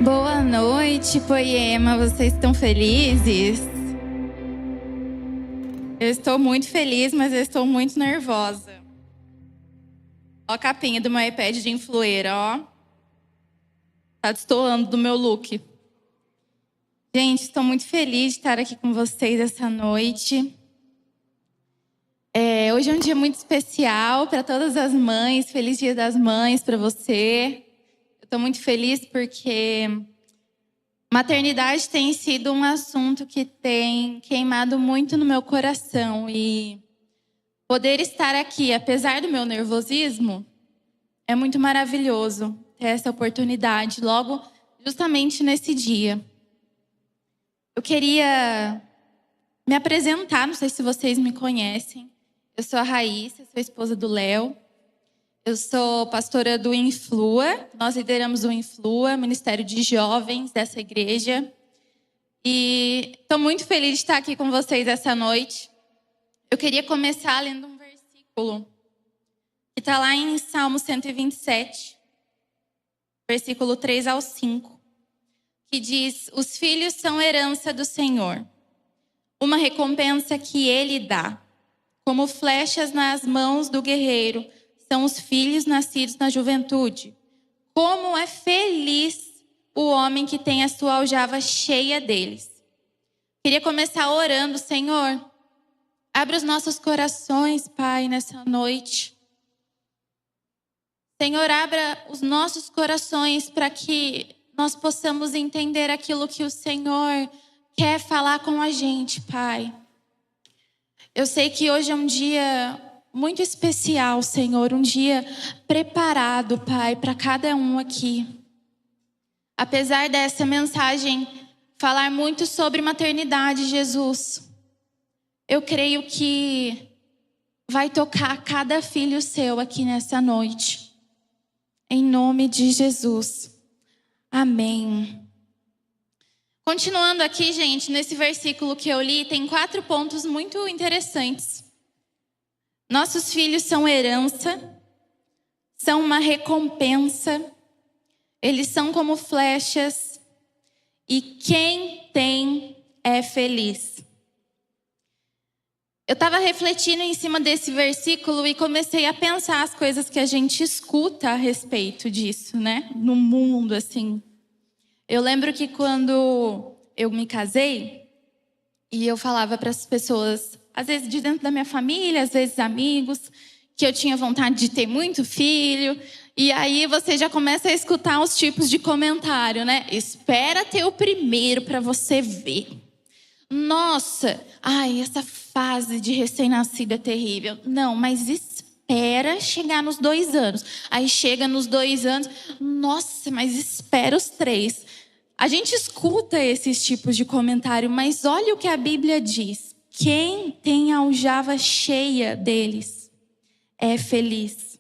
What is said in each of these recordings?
Boa noite, Poema. Vocês estão felizes? Eu estou muito feliz, mas eu estou muito nervosa. Ó a capinha do meu iPad de influeira, ó. Tá destoando do meu look. Gente, estou muito feliz de estar aqui com vocês essa noite. Hoje é um dia muito especial para todas as mães. Feliz Dia das Mães para você. Eu estou muito feliz porque maternidade tem sido um assunto que tem queimado muito no meu coração. E poder estar aqui, apesar do meu nervosismo, é muito maravilhoso ter essa oportunidade, logo justamente nesse dia. Eu queria me apresentar, não sei se vocês me conhecem. Eu sou a Raíssa, sou a esposa do Léo. Eu sou pastora do Influa. Nós lideramos o Influa, Ministério de Jovens dessa igreja. E estou muito feliz de estar aqui com vocês essa noite. Eu queria começar lendo um versículo que está lá em Salmo 127, versículo 3 ao 5, que diz: os filhos são herança do Senhor, uma recompensa que Ele dá. Como flechas nas mãos do guerreiro, são os filhos nascidos na juventude. Como é feliz o homem que tem a sua aljava cheia deles. Queria começar orando. Senhor, abre os nossos corações, Pai, nessa noite. Senhor, abra os nossos corações para que nós possamos entender aquilo que o Senhor quer falar com a gente, Pai. Eu sei que hoje é um dia muito especial, Senhor, um dia preparado, Pai, para cada um aqui. Apesar dessa mensagem falar muito sobre maternidade, Jesus, eu creio que vai tocar cada filho seu aqui nessa noite. Em nome de Jesus. Amém. Continuando aqui, gente, nesse versículo que eu li, tem 4 pontos muito interessantes. Nossos filhos são herança, são uma recompensa, eles são como flechas, e quem tem é feliz. Eu estava refletindo em cima desse versículo e comecei a pensar as coisas que a gente escuta a respeito disso, né? No mundo, assim. Eu lembro que quando eu me casei, e eu falava para as pessoas, às vezes de dentro da minha família, às vezes amigos, que eu tinha vontade de ter muito filho. E aí você já começa a escutar os tipos de comentário, né? Espera ter o primeiro para você ver. Nossa, essa fase de recém-nascido é terrível. Não, mas espera chegar nos 2 anos. Aí chega nos 2 anos, nossa, mas espera os 3. A gente escuta esses tipos de comentário, mas olha o que a Bíblia diz. Quem tem a aljava cheia deles é feliz.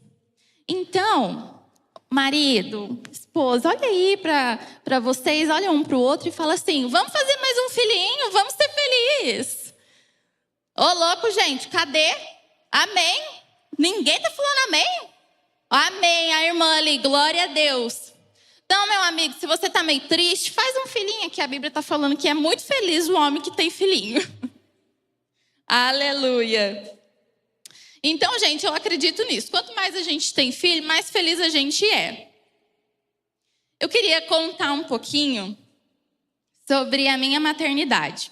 Então, marido, esposa, olha aí para vocês, olha um para o outro e fala assim: vamos fazer mais um filhinho, vamos ser felizes. Ô louco, gente, cadê? Amém? Ninguém tá falando amém? Amém, a irmã ali, glória a Deus. Então, meu amigo, se você tá meio triste, faz um filhinho aqui. A Bíblia tá falando que é muito feliz o homem que tem filhinho. Aleluia. Então, gente, eu acredito nisso. Quanto mais a gente tem filho, mais feliz a gente é. Eu queria contar um pouquinho sobre a minha maternidade.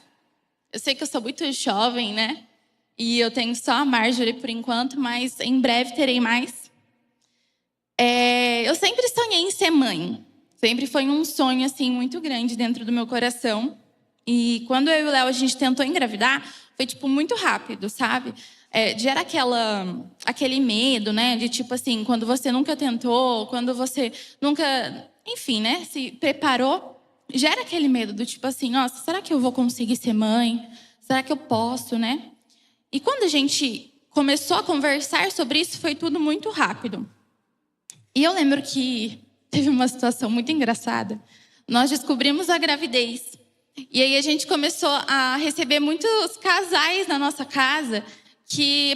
Eu sei que eu sou muito jovem, né? E eu tenho só a Marjorie por enquanto, mas em breve terei mais. Eu sempre sonhei em ser mãe. Sempre foi um sonho, assim, muito grande dentro do meu coração. E quando eu e o Léo, a gente tentou engravidar, foi, tipo, muito rápido, sabe? Gera aquele medo, né? De, tipo assim, quando você nunca tentou, quando você nunca, enfim, né? Se preparou, gera aquele medo do tipo assim, nossa, será que eu vou conseguir ser mãe? Será que eu posso, né? E quando a gente começou a conversar sobre isso, foi tudo muito rápido. E eu lembro que teve uma situação muito engraçada. Nós descobrimos a gravidez. E aí a gente começou a receber muitos casais na nossa casa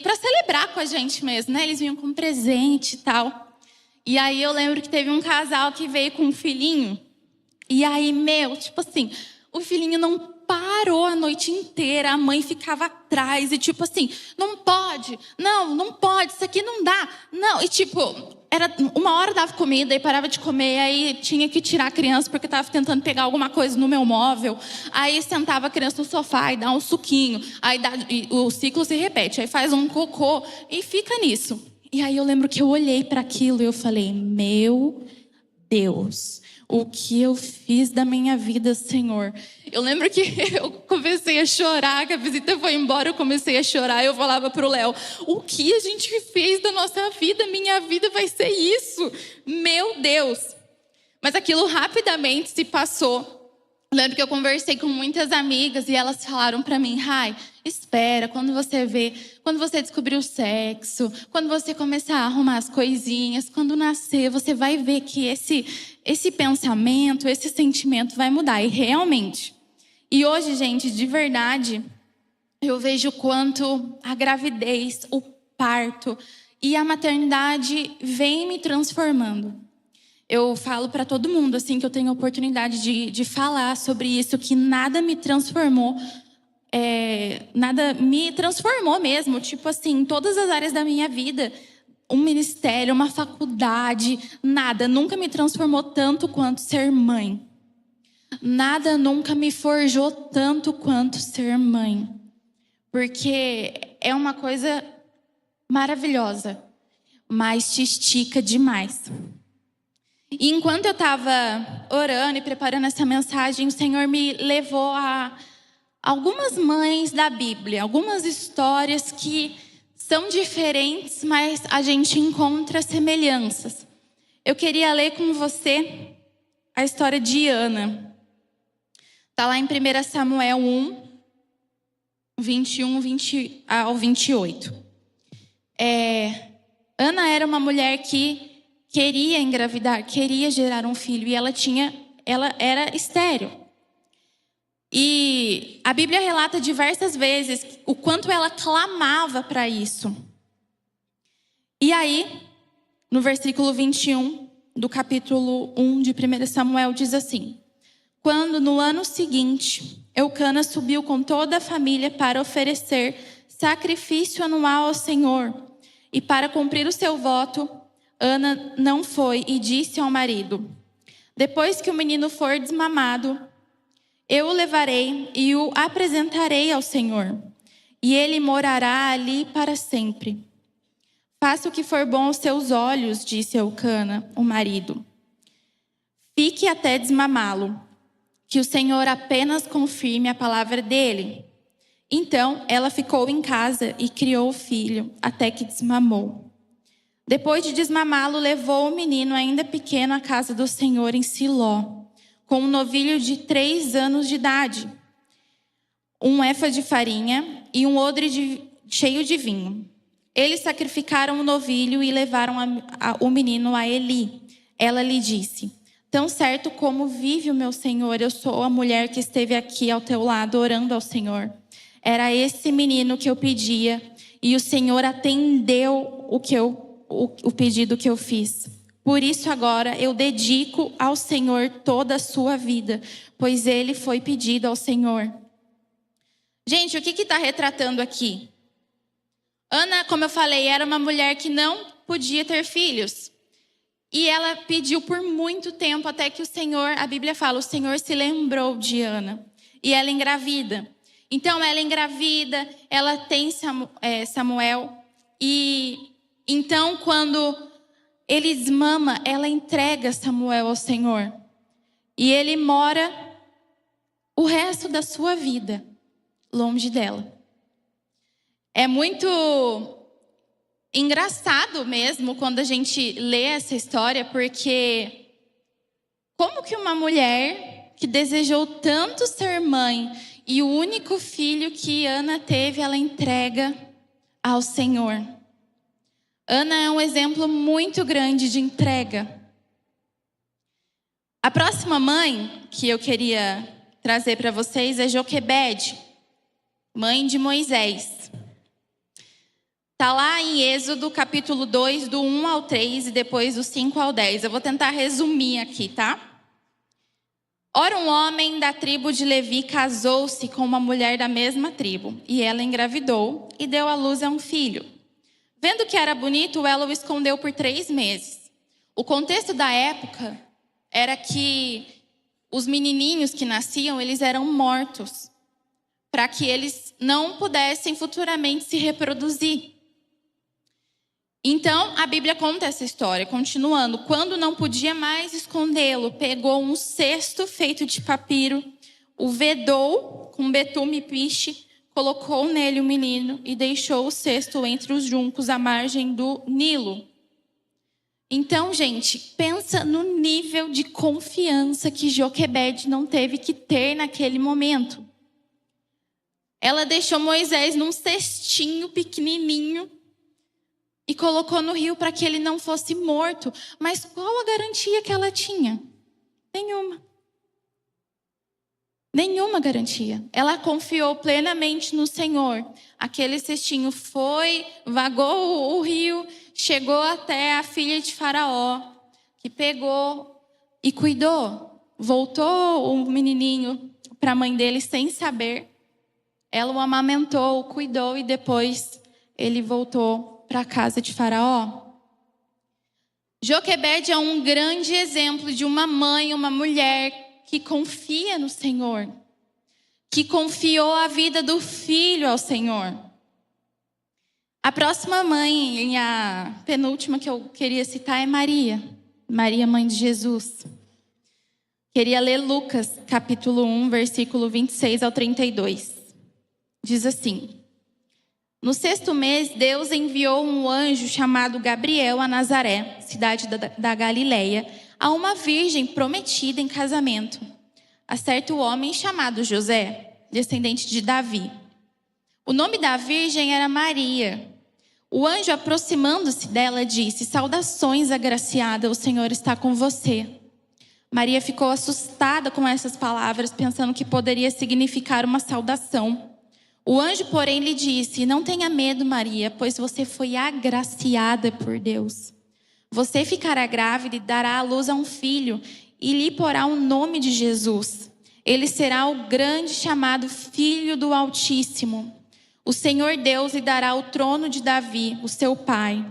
para celebrar com a gente mesmo, né? Eles vinham com presente e tal. E aí eu lembro que teve um casal que veio com um filhinho. E aí, tipo assim, o filhinho não parou a noite inteira, a mãe ficava atrás e tipo assim, não pode, não pode, isso aqui não dá, não. E tipo, era uma hora dava comida e parava de comer, aí tinha que tirar a criança porque estava tentando pegar alguma coisa no meu móvel. Aí sentava a criança no sofá e dá um suquinho, e o ciclo se repete, aí faz um cocô e fica nisso. E aí eu lembro que eu olhei para aquilo e eu falei, meu Deus, o que eu fiz da minha vida, Senhor? Eu lembro que eu comecei a chorar, que a visita foi embora, eu comecei a chorar. Eu falava pro Léo, o que a gente fez da nossa vida? Minha vida vai ser isso. Meu Deus. Mas aquilo rapidamente se passou. Eu lembro que eu conversei com muitas amigas e elas falaram pra mim, Rai, espera, quando você descobrir o sexo, quando você começar a arrumar as coisinhas, quando nascer, você vai ver que esse pensamento, esse sentimento vai mudar. E realmente. E hoje, gente, de verdade, eu vejo o quanto a gravidez, o parto e a maternidade vem me transformando. Eu falo para todo mundo, assim, que eu tenho a oportunidade de falar sobre isso, que nada me transformou, nada me transformou mesmo, tipo assim, em todas as áreas da minha vida. Um ministério, uma faculdade, nada nunca me transformou tanto quanto ser mãe. Nada nunca me forjou tanto quanto ser mãe. Porque é uma coisa maravilhosa, mas te estica demais. E enquanto eu estava orando e preparando essa mensagem, o Senhor me levou a algumas mães da Bíblia, algumas histórias que são diferentes, mas a gente encontra semelhanças. Eu queria ler com você a história de Ana. Está lá em 1 Samuel 1, 21 ao 28. Ana era uma mulher que queria engravidar, queria gerar um filho, e ela era estéril. E a Bíblia relata diversas vezes o quanto ela clamava para isso. E aí, no versículo 21 do capítulo 1 de 1 Samuel, diz assim: quando no ano seguinte, Eucana subiu com toda a família para oferecer sacrifício anual ao Senhor, e para cumprir o seu voto, Ana não foi e disse ao marido: depois que o menino for desmamado, eu o levarei e o apresentarei ao Senhor, e ele morará ali para sempre. Faça o que for bom aos seus olhos, disse Eucana, o marido. Fique até desmamá-lo, que o Senhor apenas confirme a palavra dele. Então ela ficou em casa e criou o filho até que desmamou. Depois de desmamá-lo, levou o menino ainda pequeno à casa do Senhor em Siló, com um novilho de 3 anos de idade, um efa de farinha e um odre cheio de vinho. Eles sacrificaram o novilho e levaram o menino a Eli. Ela lhe disse: tão certo como vive o meu Senhor, eu sou a mulher que esteve aqui ao teu lado orando ao Senhor. Era esse menino que eu pedia, e o Senhor atendeu o pedido que eu fiz. Por isso agora eu dedico ao Senhor toda a sua vida, pois ele foi pedido ao Senhor. Gente, o que está retratando aqui? Ana, como eu falei, era uma mulher que não podia ter filhos. E ela pediu por muito tempo, até que o Senhor, a Bíblia fala, o Senhor se lembrou de Ana. E ela engravida. Então ela engravida, ela tem Samuel. E então quando ele desmama, ela entrega Samuel ao Senhor. E ele mora o resto da sua vida longe dela. É muito engraçado mesmo quando a gente lê essa história, porque como que uma mulher que desejou tanto ser mãe e o único filho que Ana teve, ela entrega ao Senhor. Ana é um exemplo muito grande de entrega. A próxima mãe que eu queria trazer para vocês é Joquebede, mãe de Moisés. Está lá em Êxodo capítulo 2, do 1 ao 3 e depois do 5 ao 10. Eu vou tentar resumir aqui, tá? Ora, um homem da tribo de Levi casou-se com uma mulher da mesma tribo, e ela engravidou e deu à luz a um filho. Vendo que era bonito, ela o escondeu por 3 meses. O contexto da época era que os menininhos que nasciam, eles eram mortos, para que eles não pudessem futuramente se reproduzir. Então, a Bíblia conta essa história, continuando. Quando não podia mais escondê-lo, pegou um cesto feito de papiro, o vedou com betume e piche, colocou nele o menino e deixou o cesto entre os juncos à margem do Nilo. Então, gente, pensa no nível de confiança que Joquebede não teve que ter naquele momento. Ela deixou Moisés num cestinho pequenininho e colocou no rio para que ele não fosse morto. Mas qual a garantia que ela tinha? Nenhuma. Nenhuma garantia. Ela confiou plenamente no Senhor. Aquele cestinho foi, vagou o rio, chegou até a filha de Faraó, que pegou e cuidou. Voltou o menininho para a mãe dele sem saber. Ela o amamentou, o cuidou e depois ele voltou para a casa de Faraó. Joquebede é um grande exemplo de uma mãe, uma mulher que confia no Senhor, que confiou a vida do filho ao Senhor. A próxima mãe, e a penúltima que eu queria citar é Maria. Maria, mãe de Jesus. Queria ler Lucas, capítulo 1, versículo 26 ao 32. Diz assim: no 6º mês, Deus enviou um anjo chamado Gabriel a Nazaré, cidade da Galileia, a uma virgem prometida em casamento, a certo homem chamado José, descendente de Davi. O nome da virgem era Maria. O anjo, aproximando-se dela, disse: saudações, agraciada, o Senhor está com você. Maria ficou assustada com essas palavras, pensando que poderia significar uma saudação. O anjo, porém, lhe disse: não tenha medo, Maria, pois você foi agraciada por Deus. Você ficará grávida e dará à luz a um filho, e lhe porá o nome de Jesus. Ele será o grande chamado Filho do Altíssimo. O Senhor Deus lhe dará o trono de Davi, o seu pai.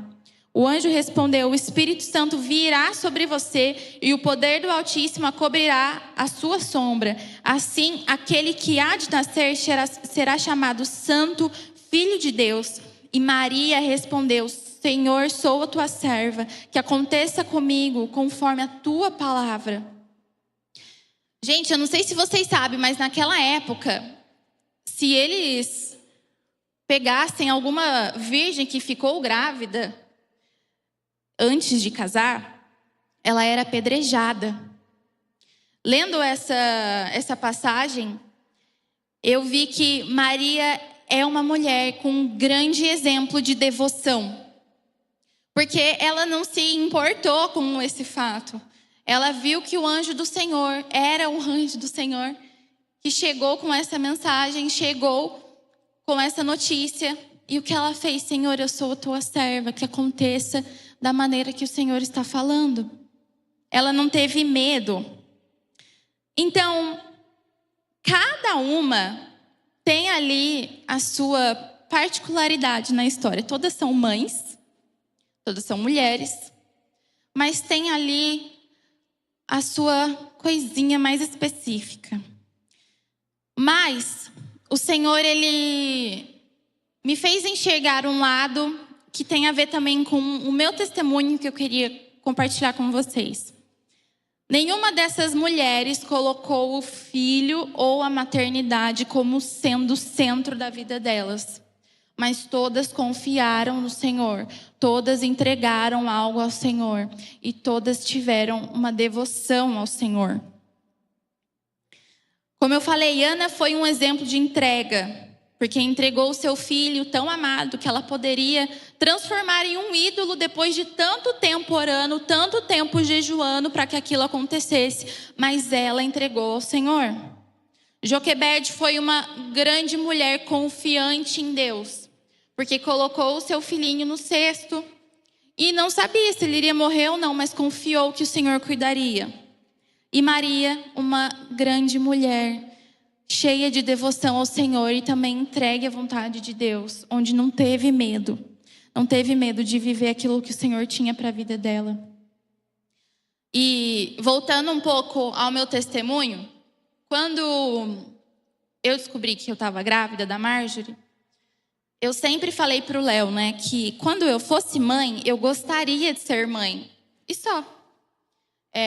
O anjo respondeu: o Espírito Santo virá sobre você e o poder do Altíssimo a cobrirá a sua sombra. Assim, aquele que há de nascer será chamado Santo Filho de Deus. E Maria respondeu: Senhor, sou a tua serva, que aconteça comigo conforme a tua palavra. Gente, eu não sei se vocês sabem, mas naquela época, se eles pegassem alguma virgem que ficou grávida antes de casar, ela era apedrejada. Lendo essa passagem, eu vi que Maria é uma mulher com um grande exemplo de devoção. Porque ela não se importou com esse fato. Ela viu que o anjo do Senhor era o anjo do Senhor que chegou com essa mensagem, chegou com essa notícia. E o que ela fez? Senhor, eu sou a tua serva, que aconteça da maneira que o Senhor está falando. Ela não teve medo. Então, cada uma tem ali a sua particularidade na história. Todas são mães, todas são mulheres, mas tem ali a sua coisinha mais específica. Mas o Senhor, Ele me fez enxergar um lado que tem a ver também com o meu testemunho que eu queria compartilhar com vocês. Nenhuma dessas mulheres colocou o filho ou a maternidade como sendo o centro da vida delas. Mas todas confiaram no Senhor, todas entregaram algo ao Senhor e todas tiveram uma devoção ao Senhor. Como eu falei, Ana foi um exemplo de entrega, porque entregou o seu filho tão amado que ela poderia transformar em um ídolo depois de tanto tempo orando, tanto tempo jejuando para que aquilo acontecesse. Mas ela entregou ao Senhor. Joquebede foi uma grande mulher confiante em Deus, porque colocou o seu filhinho no cesto e não sabia se ele iria morrer ou não, mas confiou que o Senhor cuidaria. E Maria, uma grande mulher, cheia de devoção ao Senhor e também entregue à vontade de Deus, onde não teve medo. Não teve medo de viver aquilo que o Senhor tinha para a vida dela. E voltando um pouco ao meu testemunho, quando eu descobri que eu estava grávida da Marjorie, eu sempre falei para o Léo, né, que quando eu fosse mãe, eu gostaria de ser mãe. E só.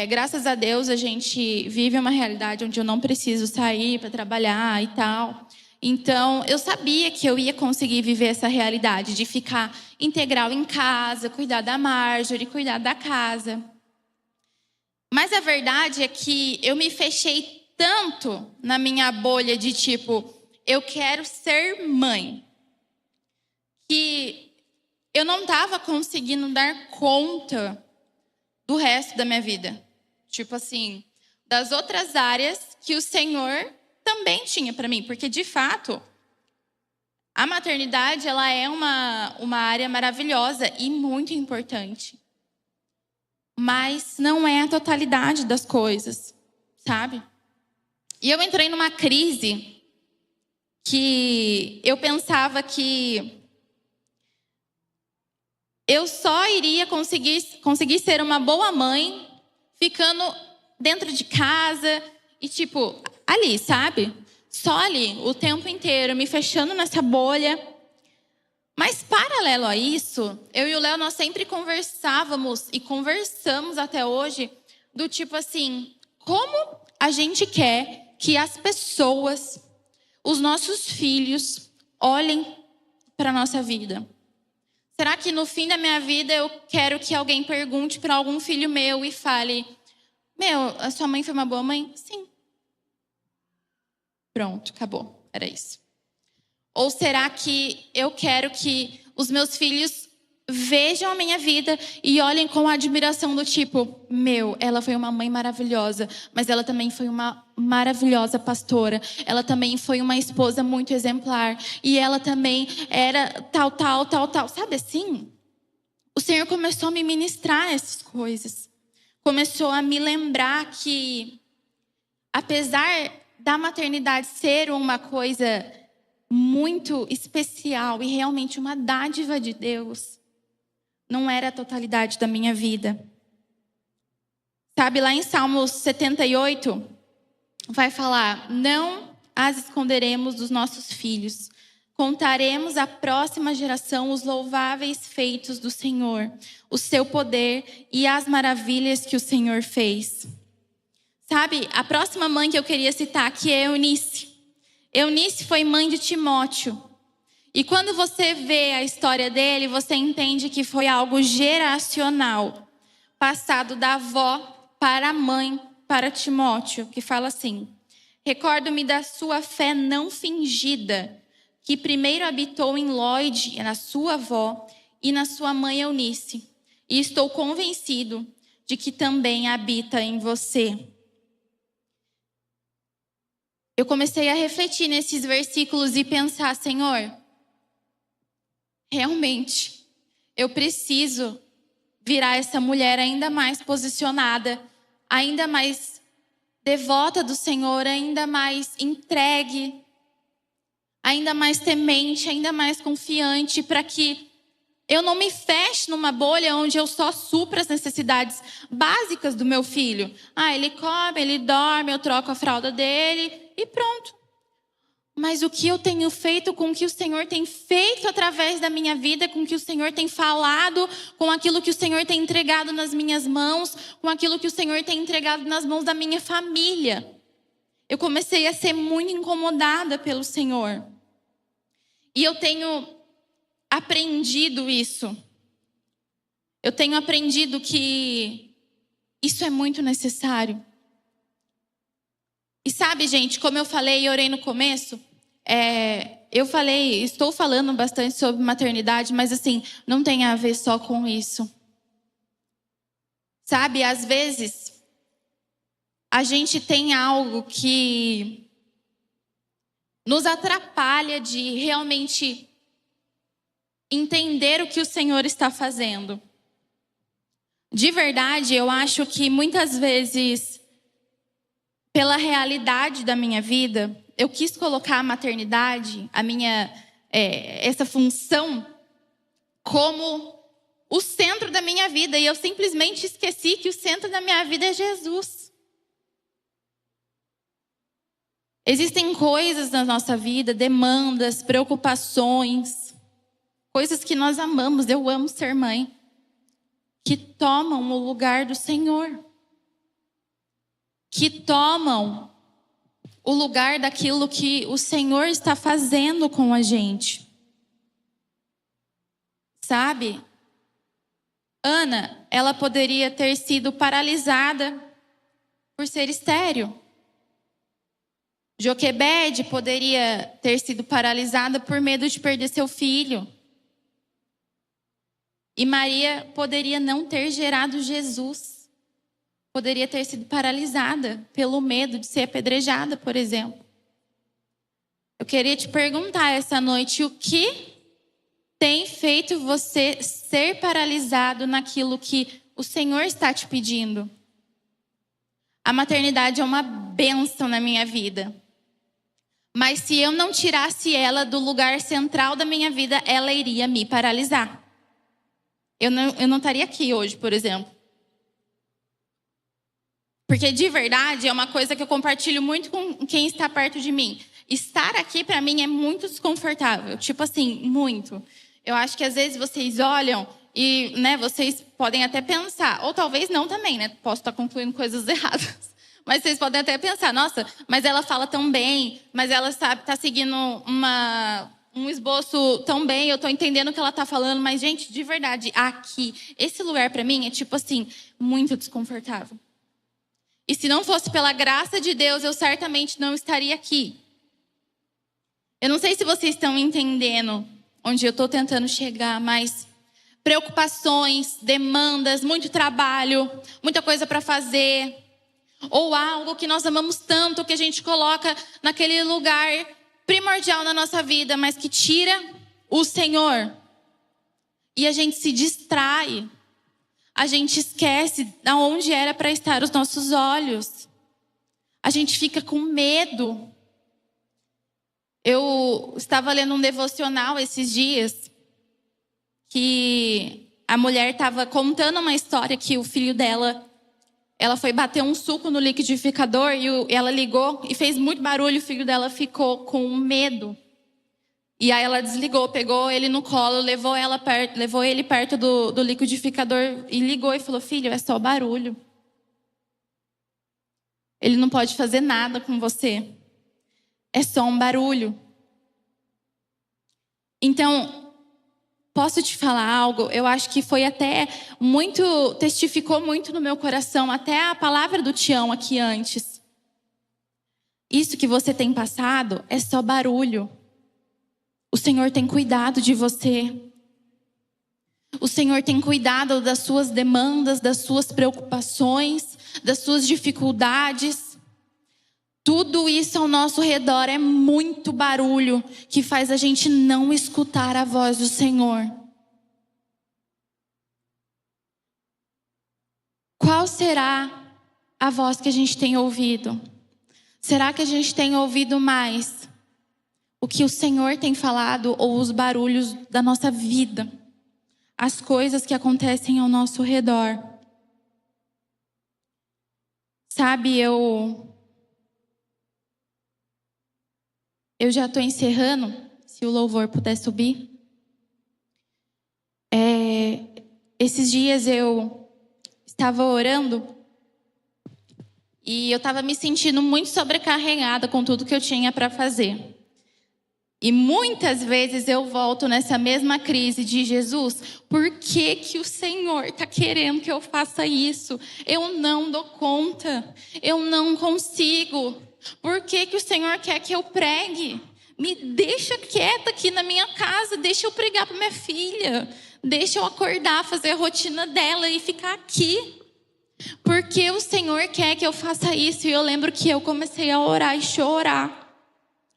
Graças a Deus, a gente vive uma realidade onde eu não preciso sair para trabalhar e tal. Então, eu sabia que eu ia conseguir viver essa realidade de ficar integral em casa, cuidar da Marjorie, cuidar da casa. Mas a verdade é que eu me fechei tanto na minha bolha de tipo, eu quero ser mãe, que eu não estava conseguindo dar conta do resto da minha vida. Tipo assim, das outras áreas que o Senhor também tinha para mim. Porque, de fato, a maternidade ela é uma área maravilhosa e muito importante. Mas não é a totalidade das coisas, sabe? E eu entrei numa crise que eu pensava que eu só iria conseguir ser uma boa mãe ficando dentro de casa e tipo, ali, sabe? Só ali, o tempo inteiro, me fechando nessa bolha. Mas paralelo a isso, eu e o Léo, nós sempre conversávamos e conversamos até hoje do tipo assim, como a gente quer que as pessoas, os nossos filhos, olhem para a nossa vida. Será que no fim da minha vida eu quero que alguém pergunte para algum filho meu e fale: meu, a sua mãe foi uma boa mãe? Sim. Pronto, acabou. Era isso. Ou será que eu quero que os meus filhos vejam a minha vida e olhem com admiração do tipo: meu, ela foi uma mãe maravilhosa, mas ela também foi uma maravilhosa pastora. Ela também foi uma esposa muito exemplar. E ela também era tal. Sabe assim? O Senhor começou a me ministrar essas coisas. Começou a me lembrar que, apesar da maternidade ser uma coisa muito especial e realmente uma dádiva de Deus, não era a totalidade da minha vida. Sabe, lá em Salmos 78, vai falar: não as esconderemos dos nossos filhos. Contaremos à próxima geração os louváveis feitos do Senhor, o seu poder e as maravilhas que o Senhor fez. Sabe, a próxima mãe que eu queria citar aqui é Eunice. Eunice foi mãe de Timóteo. E quando você vê a história dele, você entende que foi algo geracional, passado da avó para a mãe, para Timóteo, que fala assim: recordo-me da sua fé não fingida, que primeiro habitou em Lóide, na sua avó, e na sua mãe Eunice. E estou convencido de que também habita em você. Eu comecei a refletir nesses versículos e pensar: Senhor, realmente, eu preciso virar essa mulher ainda mais posicionada, ainda mais devota do Senhor, ainda mais entregue, ainda mais temente, ainda mais confiante, para que eu não me feche numa bolha onde eu só supra as necessidades básicas do meu filho. Ele come, ele dorme, eu troco a fralda dele e pronto. Mas o que eu tenho feito com o que o Senhor tem feito através da minha vida, com o que o Senhor tem falado, com aquilo que o Senhor tem entregado nas minhas mãos, com aquilo que o Senhor tem entregado nas mãos da minha família. Eu comecei a ser muito incomodada pelo Senhor. E eu tenho aprendido isso. Eu tenho aprendido que isso é muito necessário. E sabe, gente, como eu falei e orei no começo, estou falando bastante sobre maternidade, mas assim, não tem a ver só com isso. Sabe, às vezes, a gente tem algo que nos atrapalha de realmente entender o que o Senhor está fazendo. De verdade, eu acho que muitas vezes pela realidade da minha vida, eu quis colocar a maternidade, essa função, como o centro da minha vida. E eu simplesmente esqueci que o centro da minha vida é Jesus. Existem coisas na nossa vida, demandas, preocupações, coisas que nós amamos. Eu amo ser mãe, que tomam o lugar do Senhor, que tomam o lugar daquilo que o Senhor está fazendo com a gente. Sabe? Ana, ela poderia ter sido paralisada por ser estéril. Joquebede poderia ter sido paralisada por medo de perder seu filho. E Maria poderia não ter gerado Jesus. Poderia ter sido paralisada pelo medo de ser apedrejada, por exemplo. Eu queria te perguntar essa noite, o que tem feito você ser paralisado naquilo que o Senhor está te pedindo? A maternidade é uma bênção na minha vida. Mas se eu não tirasse ela do lugar central da minha vida, ela iria me paralisar. Eu não estaria aqui hoje, por exemplo. Porque de verdade é uma coisa que eu compartilho muito com quem está perto de mim. Estar aqui para mim é muito desconfortável. Tipo assim, muito. Eu acho que às vezes vocês olham e, vocês podem até pensar, ou talvez não também, Posso estar concluindo coisas erradas. Mas vocês podem até pensar, nossa, mas ela fala tão bem, mas ela está seguindo um esboço tão bem, eu estou entendendo o que ela está falando. Mas, gente, de verdade, aqui, esse lugar para mim é tipo assim, muito desconfortável. E se não fosse pela graça de Deus, eu certamente não estaria aqui. Eu não sei se vocês estão entendendo onde eu estou tentando chegar, mas preocupações, demandas, muito trabalho, muita coisa para fazer, ou algo que nós amamos tanto, que a gente coloca naquele lugar primordial na nossa vida, mas que tira o Senhor. E a gente se distrai. A gente esquece aonde era para estar os nossos olhos. A gente fica com medo. Eu estava lendo um devocional esses dias, que a mulher estava contando uma história que o filho dela, ela foi bater um suco no liquidificador e ela ligou e fez muito barulho. O filho dela ficou com medo. E aí ela desligou, pegou ele no colo, levou ele perto do liquidificador e ligou e falou: filho, é só barulho. Ele não pode fazer nada com você. É só um barulho. Então, posso te falar algo? Eu acho que foi até testificou muito no meu coração, até a palavra do Tião aqui antes. Isso que você tem passado é só barulho. O Senhor tem cuidado de você. O Senhor tem cuidado das suas demandas, das suas preocupações, das suas dificuldades. Tudo isso ao nosso redor é muito barulho que faz a gente não escutar a voz do Senhor. Qual será a voz que a gente tem ouvido? Será que a gente tem ouvido mais o que o Senhor tem falado ou os barulhos da nossa vida? As coisas que acontecem ao nosso redor. Sabe, eu já estou encerrando, se o louvor puder subir. Esses dias eu estava orando e eu estava me sentindo muito sobrecarregada com tudo que eu tinha para fazer. E muitas vezes eu volto nessa mesma crise de: Jesus, por que que o Senhor está querendo que eu faça isso? Eu não dou conta, eu não consigo. Por que que o Senhor quer que eu pregue? Me deixa quieta aqui na minha casa, deixa eu pregar para minha filha. Deixa eu acordar, fazer a rotina dela e ficar aqui. Porque o Senhor quer que eu faça isso. E eu lembro que eu comecei a orar e chorar.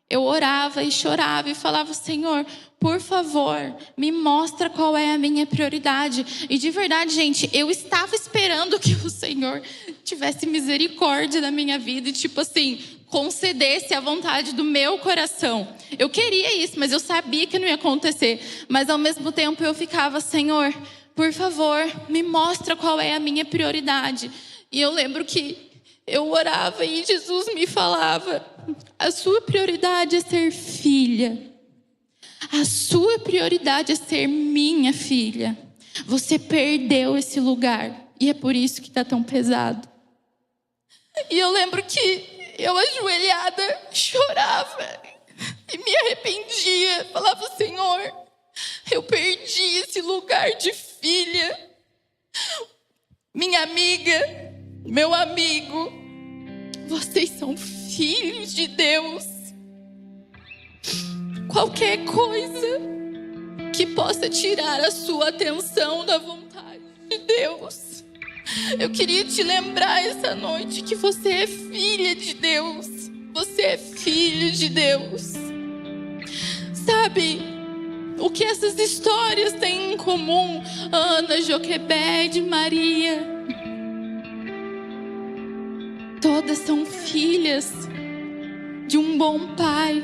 Eu orava e chorava e falava: Senhor, por favor, me mostra qual é a minha prioridade. E de verdade, gente, eu estava esperando que o Senhor tivesse misericórdia da minha vida e, tipo assim, concedesse a vontade do meu coração. Eu queria isso, mas eu sabia que não ia acontecer. Mas ao mesmo tempo eu ficava: Senhor, por favor, me mostra qual é a minha prioridade. E eu lembro que eu orava e Jesus me falava: a sua prioridade é ser filha. A sua prioridade é ser minha filha. Você perdeu esse lugar. E é por isso que está tão pesado. E eu lembro que eu, ajoelhada, chorava e me arrependia. Falava: Senhor, eu perdi esse lugar de filha. Minha amiga, meu amigo, vocês são filhos de Deus. Qualquer coisa que possa tirar a sua atenção da vontade de Deus. Eu queria te lembrar essa noite que você é filha de Deus. Você é filho de Deus. Sabe o que essas histórias têm em comum? Ana, Joquebede, Maria. Todas são filhas de um bom pai.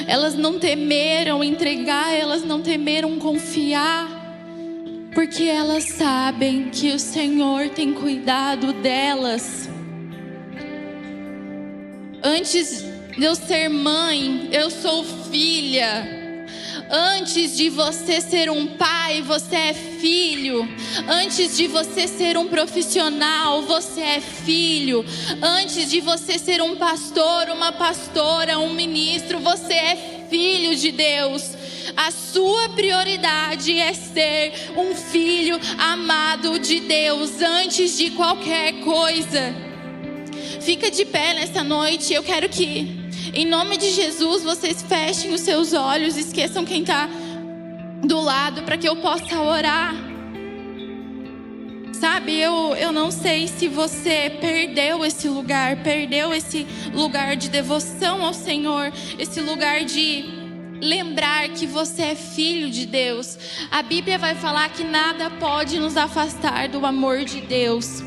Elas não temeram entregar, elas não temeram confiar, porque elas sabem que o Senhor tem cuidado delas. Antes de eu ser mãe, eu sou filha. Antes de você ser um pai, você é filho. Antes de você ser um profissional, você é filho. Antes de você ser um pastor, uma pastora, um ministro, você é filho de Deus. A sua prioridade é ser um filho amado de Deus antes de qualquer coisa. Fica de pé nessa noite. Eu quero que, em nome de Jesus, vocês fechem os seus olhos, esqueçam quem está do lado, para que eu possa orar. Sabe, eu não sei se você perdeu esse lugar de devoção ao Senhor, esse lugar de lembrar que você é filho de Deus. A Bíblia vai falar que nada pode nos afastar do amor de Deus.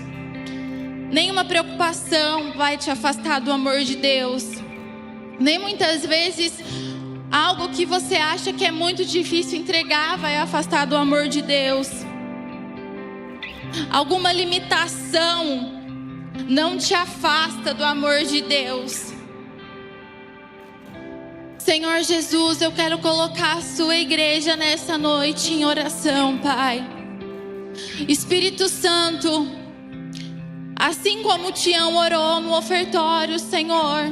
Nenhuma preocupação vai te afastar do amor de Deus. Nem muitas vezes algo que você acha que é muito difícil entregar vai afastar do amor de Deus. Alguma limitação não te afasta do amor de Deus. Senhor Jesus, eu quero colocar a sua igreja nessa noite em oração, Pai. Espírito Santo, assim como Tião orou no ofertório, Senhor,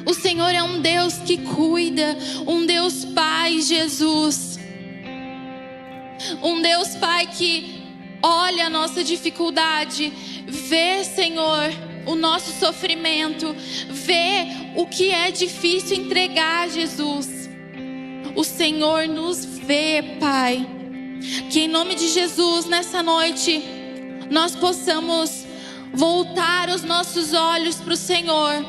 o Senhor é um Deus que cuida, um Deus Pai, Jesus. Um Deus Pai que olha a nossa dificuldade, vê, Senhor, o nosso sofrimento, vê o que é difícil entregar, Jesus. O Senhor nos vê, Pai. Que em nome de Jesus, nessa noite, nós possamos voltar os nossos olhos para o Senhor.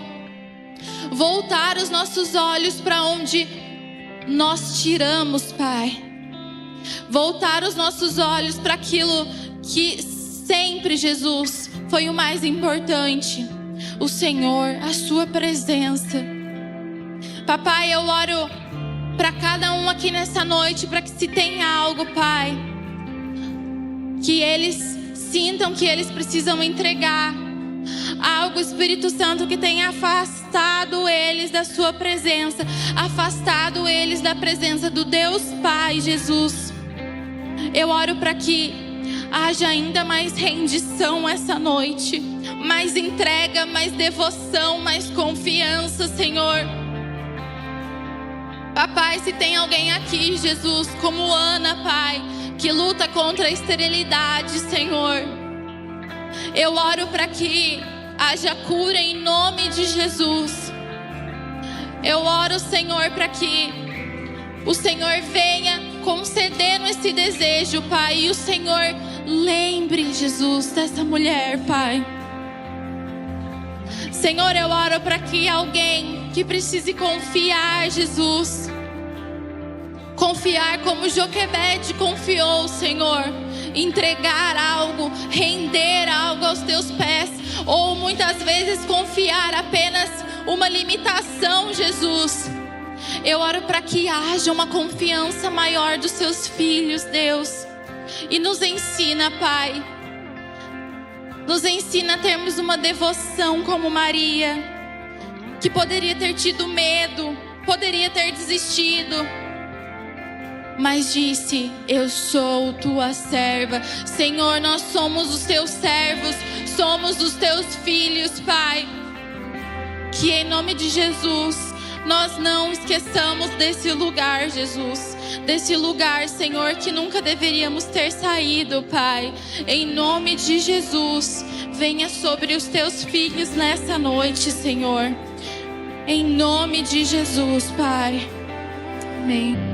Voltar os nossos olhos para onde nós tiramos, Pai. Voltar os nossos olhos para aquilo que sempre, Jesus, foi o mais importante. O Senhor, a sua presença. Papai, eu oro para cada um aqui nessa noite, para que se tem algo, Pai, que eles sintam que eles precisam entregar. Algo, Espírito Santo, que tenha afastado eles da sua presença, afastado eles da presença do Deus Pai, Jesus. Eu oro para que haja ainda mais rendição essa noite, mais entrega, mais devoção, mais confiança, Senhor. Papai, se tem alguém aqui, Jesus, como Ana, Pai, que luta contra a esterilidade, Senhor, eu oro para que haja cura em nome de Jesus. Eu oro, Senhor, para que o Senhor venha concedendo esse desejo, Pai. E o Senhor lembre, Jesus, dessa mulher, Pai. Senhor, eu oro para que alguém que precise confiar, Jesus, confiar como Joquebede confiou, Senhor, entregar algo, render algo aos teus pés, ou muitas vezes confiar apenas uma limitação, Jesus. Eu oro para que haja uma confiança maior dos seus filhos, Deus. E nos ensina, Pai. Nos ensina a termos uma devoção como Maria, que poderia ter tido medo, poderia ter desistido, mas disse: eu sou tua serva. Senhor, nós somos os teus servos, somos os teus filhos, Pai. Que em nome de Jesus nós não esqueçamos desse lugar, Jesus. Desse lugar, Senhor, que nunca deveríamos ter saído, Pai. Em nome de Jesus, venha sobre os teus filhos nessa noite, Senhor. Em nome de Jesus, Pai. Amém.